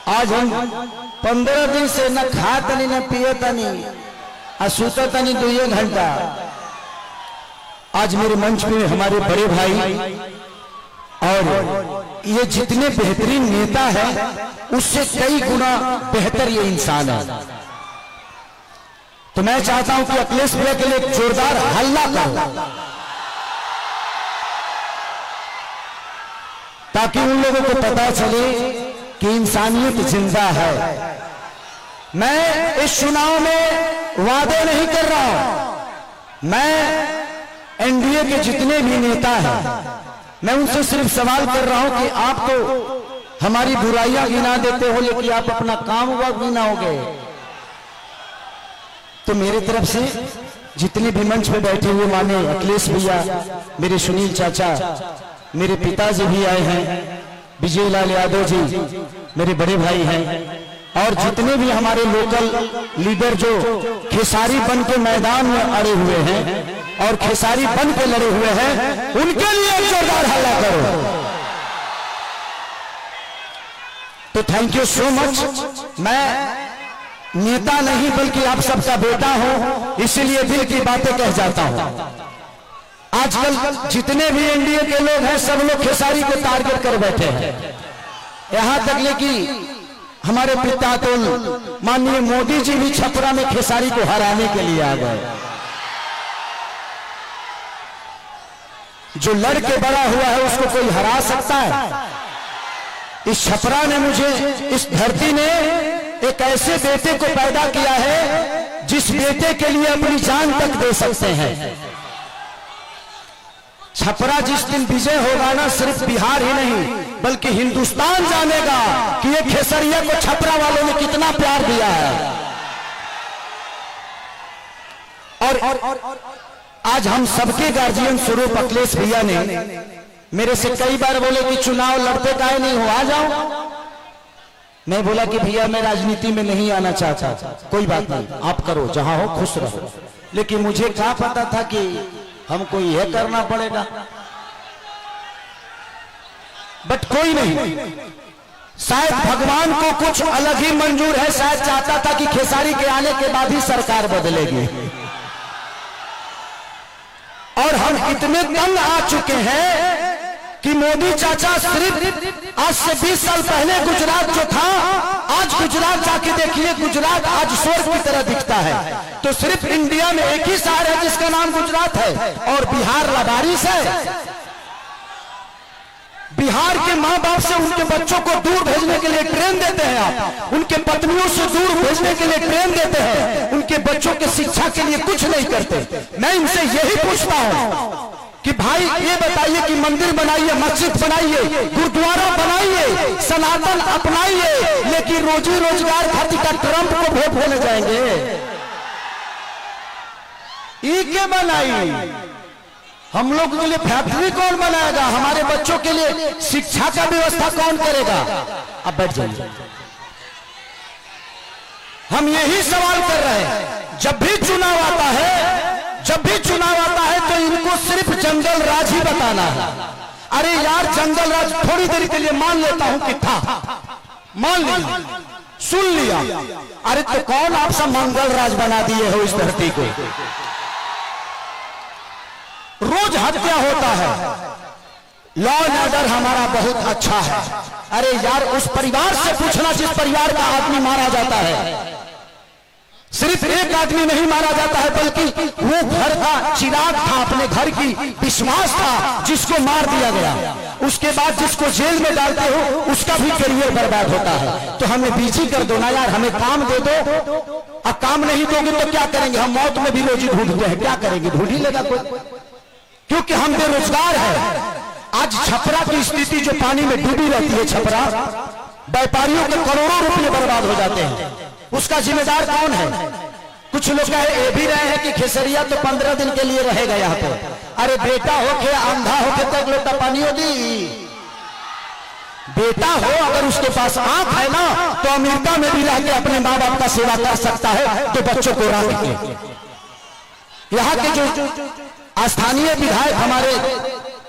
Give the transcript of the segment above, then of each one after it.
आज हम 15 दिन से न खा तनी न पिए तनी और सूता तनी 2 घंटा। आज मेरे मंच में हमारे बड़े भाई और ये जितने बेहतरीन नेता हैं उससे कई गुना बेहतर ये इंसान है। तो मैं चाहता हूं कि अखिलेश भैया के लिए एक जोरदार हल्ला करो ताकि उन लोगों को पता चले कि इंसानियत जिंदा है। मैं इस चुनाव में वादे नहीं कर रहा हूं। मैं एनडीए के जितने भी नेता हैं मैं उनसे सिर्फ सवाल कर रहा हूं कि आप तो हमारी बुराइयां गिना देते हो लेकिन आप अपना काम हुआ गिनाओगे। तो मेरी तरफ से जितने भी मंच पे बैठे हुए माने अखिलेश भैया, मेरे सुनील चाचा, मेरे पिताजी भी आए हैं, विजय लाल यादव जी मेरे बड़े भाई हैं, और जितने भी हमारे लोकल लीडर जो खेसारी बन के मैदान में अड़े हुए हैं और खेसारी बन के लड़े हुए हैं, उनके लिए जोरदार हल्ला करो। तो थैंक यू सो मच। मैं नेता नहीं बल्कि आप सबका बेटा हूं, इसलिए दिल की बातें कह जाता हूं। आजकल जितने भी एनडीए के लोग हैं सब लोग खेसारी को टारगेट कर बैठे हैं। यहां तक ले कि हमारे पिता तो माननीय मोदी जी भी छपरा में खेसारी को हराने के लिए आ गए। जो लड़के बड़ा हुआ है उसको कोई हरा सकता है? इस छपरा ने मुझे, इस धरती ने एक ऐसे बेटे को पैदा किया है जिस बेटे के लिए अपनी जान तक दे सकते हैं। छपरा जिस दिन विजय होगा ना, सिर्फ बिहार ही नहीं बल्कि हिंदुस्तान जानेगा कि ये खेसरिया को छपरा वालों ने कितना प्यार दिया है। और आज हम सबके गार्जियन स्वरूप अखिलेश भैया ने मेरे से कई बार बोले कि चुनाव लड़ते काहे नहीं हो, आ जाओ। मैं बोला कि भैया मैं राजनीति में नहीं आना चाहता। कोई बात नहीं, आप करो, जहां हो खुश रहो। लेकिन मुझे क्या पता था कि हमको यह करना पड़ेगा। बट कोई नहीं, शायद भगवान को कुछ अलग ही मंजूर है। शायद चाहता था कि खेसारी के आने के बाद ही सरकार बदलेगी। और हम इतने तंग आ चुके हैं कि मोदी चाचा सिर्फ आज से 20 साल पहले गुजरात जो था, आज गुजरात जाके देखिए, गुजरात आज स्वर्ग की तरह दिखता है। तो सिर्फ इंडिया में एक ही शहर है जिसका नाम गुजरात है और बिहार लबारिश है। बिहार के माँ बाप से उनके बच्चों को दूर भेजने के लिए ट्रेन देते हैं आप, उनके पत्नियों से दूर भेजने के लिए ट्रेन देते हैं, उनके बच्चों के शिक्षा के लिए कुछ नहीं करते। मैं इनसे यही पूछता हूं कि भाई ये बताइए कि मंदिर बनाइए, मस्जिद बनाइए, गुरुद्वारा बनाइए, सनातन अपनाइए, लेकिन रोजी रोजगार खातिर का ट्रंप को वोट देने जाएंगे? ये क्या बनाइए? हम लोग के लिए फैक्ट्री कौन बनाएगा? हमारे बच्चों के लिए शिक्षा का व्यवस्था कौन करेगा? अब बैठ जाइए। हम यही सवाल कर रहे हैं। जब भी चुनाव आता है, जब भी चुनाव आता है तो इनको सिर्फ जंगल राज ही बताना है। अरे यार, जंगल राज थोड़ी देर के लिए मान लेता हूं कि था, मान लिया, सुन लिया। अरे तो कौन आप सब मंगल राज बना दिए हो इस धरती को? रोज हत्या होता है। लॉ एंड ऑर्डर हमारा बहुत अच्छा है। अरे यार, उस परिवार से पूछना जिस परिवार का आदमी मारा जाता है। सिर्फ एक आदमी नहीं मारा जाता है बल्कि वो घर का चिराग था, अपने घर की विश्वास था, जिसको मार दिया गया। उसके बाद जिसको जेल में डालते हो उसका भी करियर बर्बाद होता है। तो हमें बिजी कर दो ना यार, हमें काम दे दो। अब काम नहीं दोगे तो क्या करेंगे? हम मौत में भी रोजी ढूंढते हैं, क्या करेंगे? ढूंढ ही लेगा कोई, क्योंकि हम बेरोजगार हैं। आज छपरा की स्थिति जो पानी में डूबी रहती है, छपरा व्यापारियों के करोड़ों रुपए बर्बाद हो जाते हैं। उसका जिम्मेदार कौन है? कुछ लोग कह भी रहे हैं कि खेसरिया तो 15 दिन के लिए रहेगा यहाँ पे। अरे बेटा होके अंधा होके तक लोटा पानी होगी। बेटा हो अगर उसके पास आंख है ना, तो अमेरिका में भी रह के अपने माँ बाप का सेवा कर सकता है। तो बच्चों को रख के यहाँ के जो स्थानीय विधायक हमारे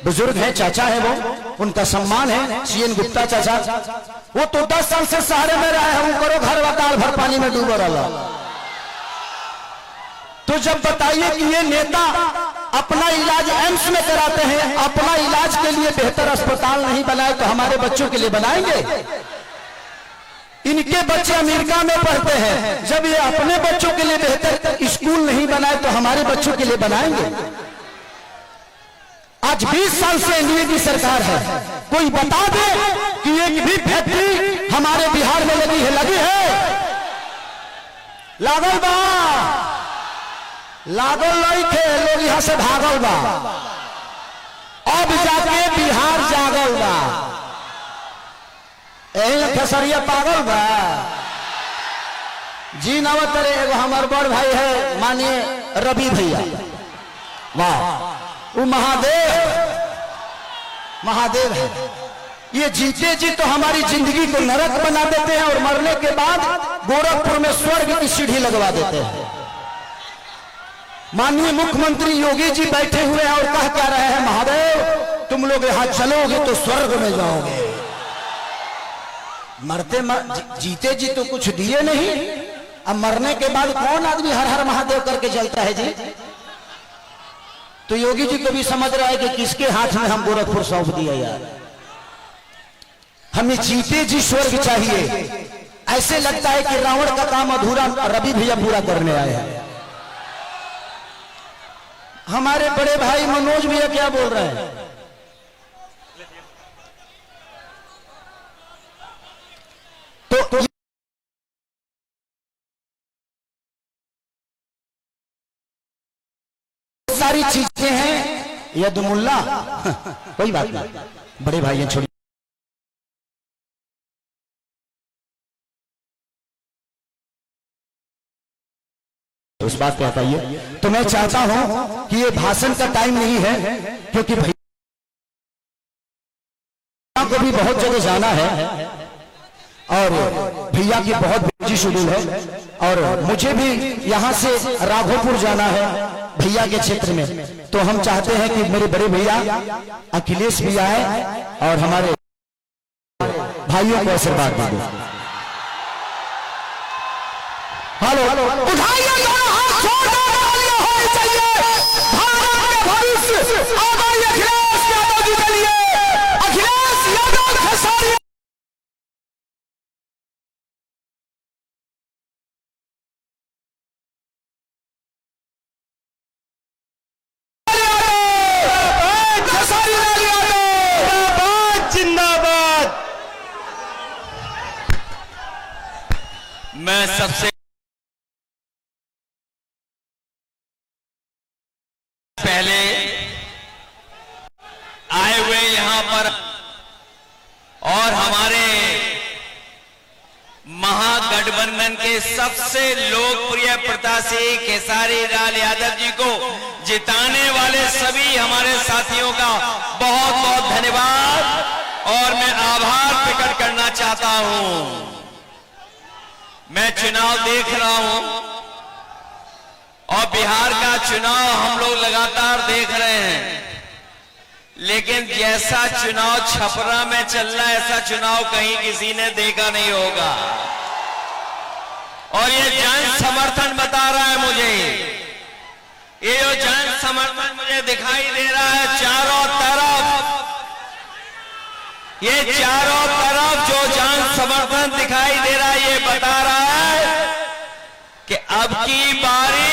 बुजुर्ग हैं, चाचा है, वो उनका सम्मान है, सीएन गुप्ता चाचा। वो तो 10 साल से सहारे में रहे हैं, वो करो घर वकाल भर पानी में डूबा रहा। तो जब बताइए कि ये नेता अपना इलाज एम्स में कराते हैं, अपना इलाज के लिए बेहतर अस्पताल नहीं बनाए तो हमारे बच्चों के लिए बनाएंगे? इनके बच्चे अमेरिका में पढ़ते हैं, जब ये अपने बच्चों के लिए बेहतर स्कूल नहीं बनाए तो हमारे बच्चों के लिए बनाएंगे? आज 20 साल से एनडीए की सरकार है, कोई बता दे कि एक भी फैक्ट्री हमारे बिहार में लगी है? लागल बा, लागल नहीं थे, लोग यहां से भागल बा, अब जाके बिहार जागल बा। खेसरिया पागल बा जी। नवत रे एगो हमार बड़ भाई है मानिए रवि भैया, वाह, वो महादेव है। ये जीते जी तो हमारी जिंदगी को नरक बना देते हैं और मरने के बाद गोरखपुर में स्वर्ग की सीढ़ी लगवा देते हैं। माननीय मुख्यमंत्री योगी जी बैठे हुए हैं और कह क्या रहे हैं, महादेव तुम लोग यहां चलोगे तो स्वर्ग में जाओगे। जीते जी तो कुछ दिए नहीं, अब मरने के बाद कौन आदमी हर हर महादेव करके चलता है जी? तो योगी जी को भी समझ रहा है कि किसके हाथ में हम गोरखपुर सौंप दिया यार। हमें जीते जी स्वर्ग चाहिए। ऐसे लगता है कि रावण का काम अधूरा रवि भैया पूरा करने आए हैं। हमारे बड़े भाई मनोज भैया क्या बोल रहे हैं? तो सारी चीजें हैं यदुमुल्ला कोई बात नहीं, बड़े भाई हैं, छोड़िए। उस बात पे बताइए। तो मैं चाहता हूं कि ये भाषण का टाइम नहीं है, क्योंकि भैया को भी बहुत जगह जाना है और भैया की बहुत बिजी शेड्यूल है, और मुझे भी यहां से राघोपुर जाना है भैया के क्षेत्र में। तो हम चाहते हैं कि मेरे बड़े भैया अखिलेश भी आए और हमारे भाइयों को आशीर्वाद दे दो। हेलो, उठाइए दोनों हाथ, तालियां होनी चाहिए भारत के भविष्य आदरणीय अखिलेश यादव जी के लिए। अखिलेश यादव खेसारी जिंदाबाद। मैं सबसे पहले आए हुए यहां पर और हमारे महागठबंधन के सबसे लोकप्रिय प्रत्याशी खेसारी लाल यादव जी को जिताने वाले सभी हमारे साथियों का बहुत बहुत धन्यवाद और मैं आभार प्रकट करना चाहता हूं। मैं चुनाव देख रहा हूं और बिहार का चुनाव हम लोग लगातार देख रहे हैं, लेकिन जैसा चुनाव छपरा में चल रहा है ऐसा चुनाव कहीं किसी ने देखा नहीं होगा। और ये जन समर्थन बता रहा है मुझे, ये जो जन समर्थन मुझे दिखाई दे रहा है चारों तरफ, ये चारों तरफ जो जन समर्थन दिखाई दे रहा है ये बता रहा है कि अब की बारी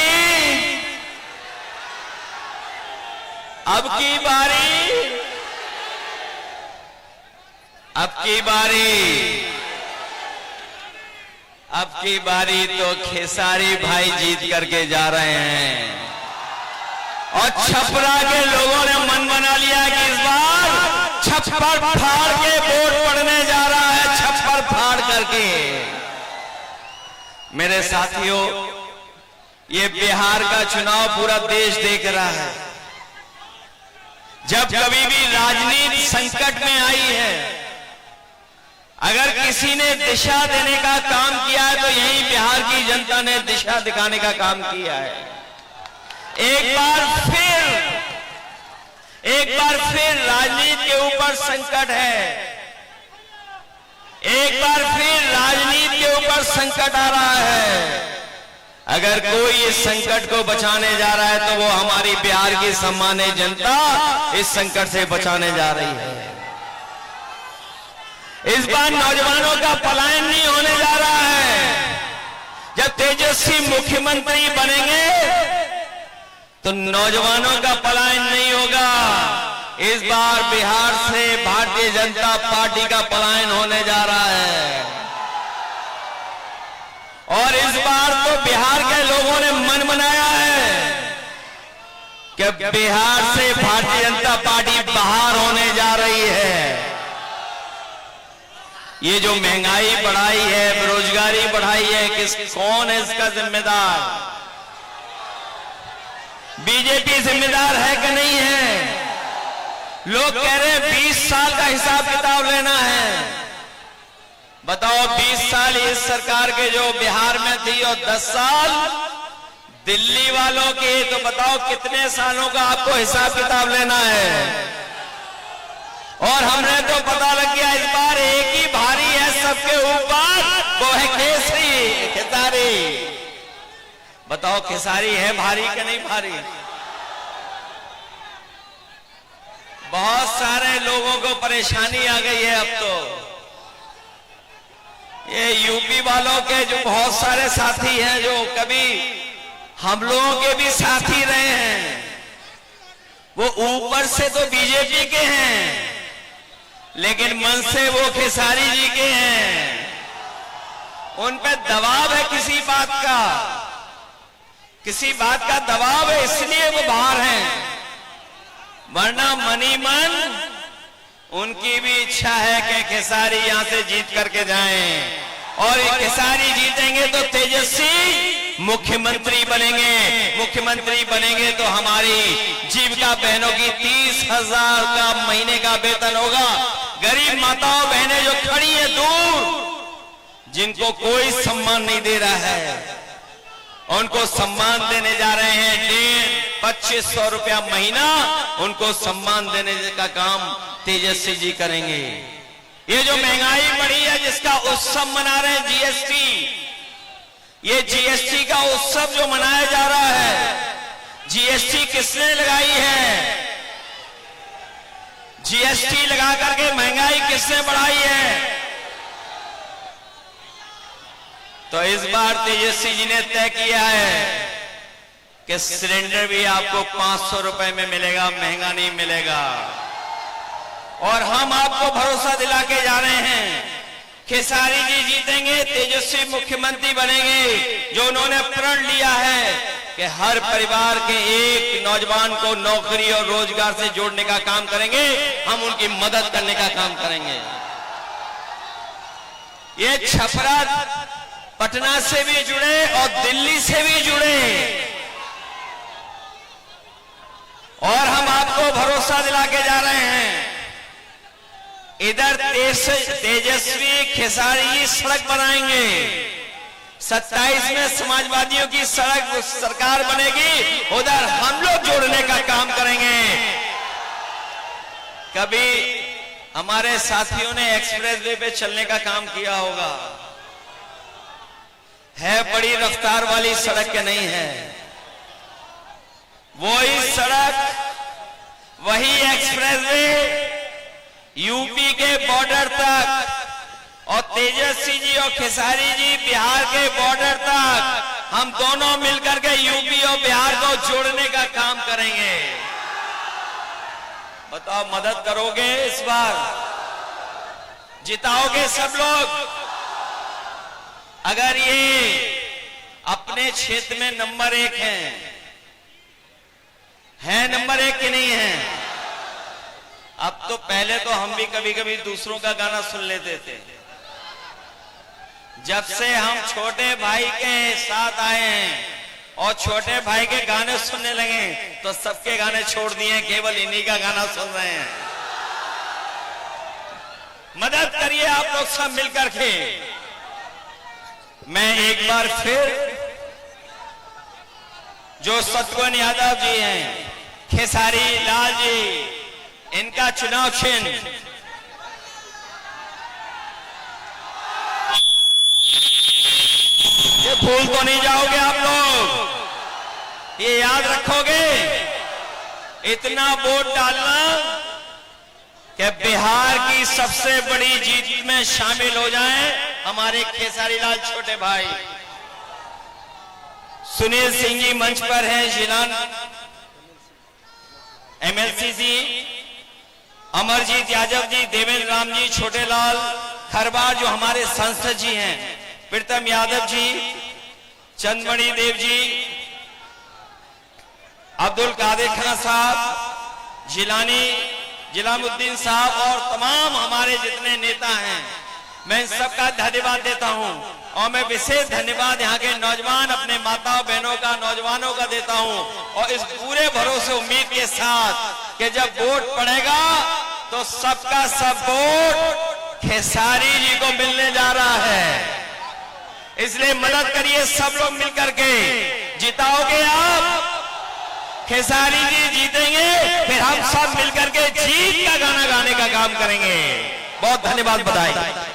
तो खेसारी भाई जीत करके जा रहे हैं। और छपरा के लोगों ने मन बना लिया कि इस बार छप्पर फाड़ के वोट पड़ने जा रहा है, छप्पर फाड़ करके। मेरे साथियों, ये बिहार का चुनाव पूरा देश देख रहा है। जब कभी भी राजनीति संकट में आई है, अगर किसी ने दिशा देने का काम किया है तो यही बिहार की जनता ने दिशा दिखाने का काम किया है। एक बार फिर राजनीति के ऊपर संकट है, एक बार फिर राजनीति के ऊपर संकट आ रहा है। अगर कोई इस संकट को बचाने जा रहा है तो वो हमारी बिहार की सम्मानित जनता इस संकट से बचाने जा रही है। इस बार नौजवानों का पलायन नहीं होने जा रहा है। जब तेजस्वी मुख्यमंत्री बनेंगे तो नौजवानों का पलायन नहीं होगा। इस बार बिहार से भारतीय जनता पार्टी का पलायन होने जा रहा है। और इस बार तो बिहार के लोगों ने मन बनाया है कि बिहार से भारतीय जनता पार्टी बाहर होने जा रही है। ये जो महंगाई बढ़ाई है, बेरोजगारी बढ़ाई है, कौन है इसका जिम्मेदार? बीजेपी जिम्मेदार है कि नहीं है? लोग कह रहे हैं 20 साल का हिसाब किताब लेना है। बताओ 20 साल इस सरकार के जो बिहार में थी और 10 साल दिल्ली वालों के, तो बताओ कितने सालों का आपको हिसाब किताब लेना है? और हमने तो पता लग गया इस बार एक ही भारी है सबके ऊपर, वो है केसरी खेसारी। बताओ खेसारी है भारी कि नहीं भारी? बहुत सारे लोगों को परेशानी आ गई है अब तो। ये यूपी वालों के जो बहुत सारे साथी हैं जो कभी हम लोगों के भी साथी रहे हैं, वो ऊपर से तो बीजेपी के हैं लेकिन मन से वो खेसारी जी के हैं। उन पे दबाव है किसी बात का दबाव है, इसलिए वो बाहर हैं। वरना मनी मन उनकी भी इच्छा है कि खेसारी यहां से जीत करके जाएं, और ये खेसारी जीतेंगे तो तेजस्वी मुख्यमंत्री बनेंगे। मुख्यमंत्री बनेंगे तो हमारी जीविका बहनों की 30,000 का महीने का वेतन होगा। गरीब माताओं बहनें जो खड़ी है दूर, जिनको कोई सम्मान नहीं दे रहा है, उनको सम्मान देने जा रहे हैं। 2500 रुपया महीना उनको सम्मान देने का काम तेजस्वी जी करेंगे। ये जो महंगाई बढ़ी है जिसका उत्सव मना रहे हैं जीएसटी, ये जीएसटी का उत्सव जो मनाया जा रहा है, जीएसटी किसने लगाई है? जीएसटी लगा करके महंगाई किसने बढ़ाई है? तो इस बार तेजस्वी जी ने तय किया है कि सिलेंडर भी आपको 500 रुपए में मिलेगा, महंगा नहीं मिलेगा। और हम आपको भरोसा दिला के जा रहे हैं, खेसारी जी जीतेंगे, तेजस्वी मुख्यमंत्री बनेंगे। जो उन्होंने प्रण लिया है कि हर परिवार के एक नौजवान को नौकरी और रोजगार से जोड़ने का काम करेंगे, हम उनकी मदद करने का काम करेंगे। ये छपरा पटना से भी जुड़े और दिल्ली से भी जुड़े, और हम आपको भरोसा दिला के जा रहे हैं। इधर तेजस्वी खेसारी सड़क बनाएंगे, 27 में समाजवादियों की सड़क सरकार बनेगी, उधर हम लोग जोड़ने का काम करेंगे। कभी हमारे साथियों ने एक्सप्रेसवे पे चलने का काम किया होगा, है बड़ी रफ्तार वाली सड़क के नहीं है, वही सड़क वही एक्सप्रेसवे यूपी के बॉर्डर तक, और तेजस्वी जी और खेसारी जी बिहार के बॉर्डर तक, हम दोनों मिलकर के यूपी और बिहार को जोड़ने का काम करेंगे। बताओ मदद करोगे? इस बार जिताओगे सब लोग? अगर ये अपने क्षेत्र में नंबर 1 है नंबर 1 की नहीं है? अब तो पहले तो हम भी कभी कभी दूसरों का गाना सुन लेते थे। जब से हम छोटे भाई के साथ आए हैं और छोटे भाई के गाने सुनने लगे तो सबके गाने छोड़ दिए, केवल इन्हीं का गाना सुन रहे हैं। मदद करिए आप लोग सब मिलकर के। मैं एक बार फिर जो शत्रुघ्न यादव जी हैं, खेसारी लाल जी, इनका चुनाव चिन्ह ये भूल तो नहीं जाओगे आप लोग, ये याद रखोगे। इतना वोट डालना कि बिहार की सबसे बड़ी जीत में शामिल हो जाएं हमारे खेसारी लाल छोटे भाई। सुनील सिंह जी मंच पर हैं, जिलान एमएलसी जी, अमरजीत यादव जी, देवेंद्र राम जी, छोटे लाल खरबार जो हमारे सांसद जी हैं, प्रीतम यादव जी, चंदमणि देव जी, अब्दुल कादिर खान साहब, जिलामुद्दीन साहब और तमाम हमारे जितने नेता हैं, मैं इन सबका धन्यवाद देता हूं। और मैं विशेष धन्यवाद यहाँ के नौजवान अपने माताओं बहनों का, नौजवानों का देता हूं। और इस पूरे भरोसे उम्मीद के साथ कि जब वोट पड़ेगा तो सबका सब वोट खेसारी जी को मिलने जा रहा है। इसलिए मदद करिए सब लोग मिलकर के, जिताओगे आप, खेसारी जी जीतेंगे, फिर हम सब मिलकर के जीत का गाना गाने का काम करेंगे। बहुत धन्यवाद, बधाई।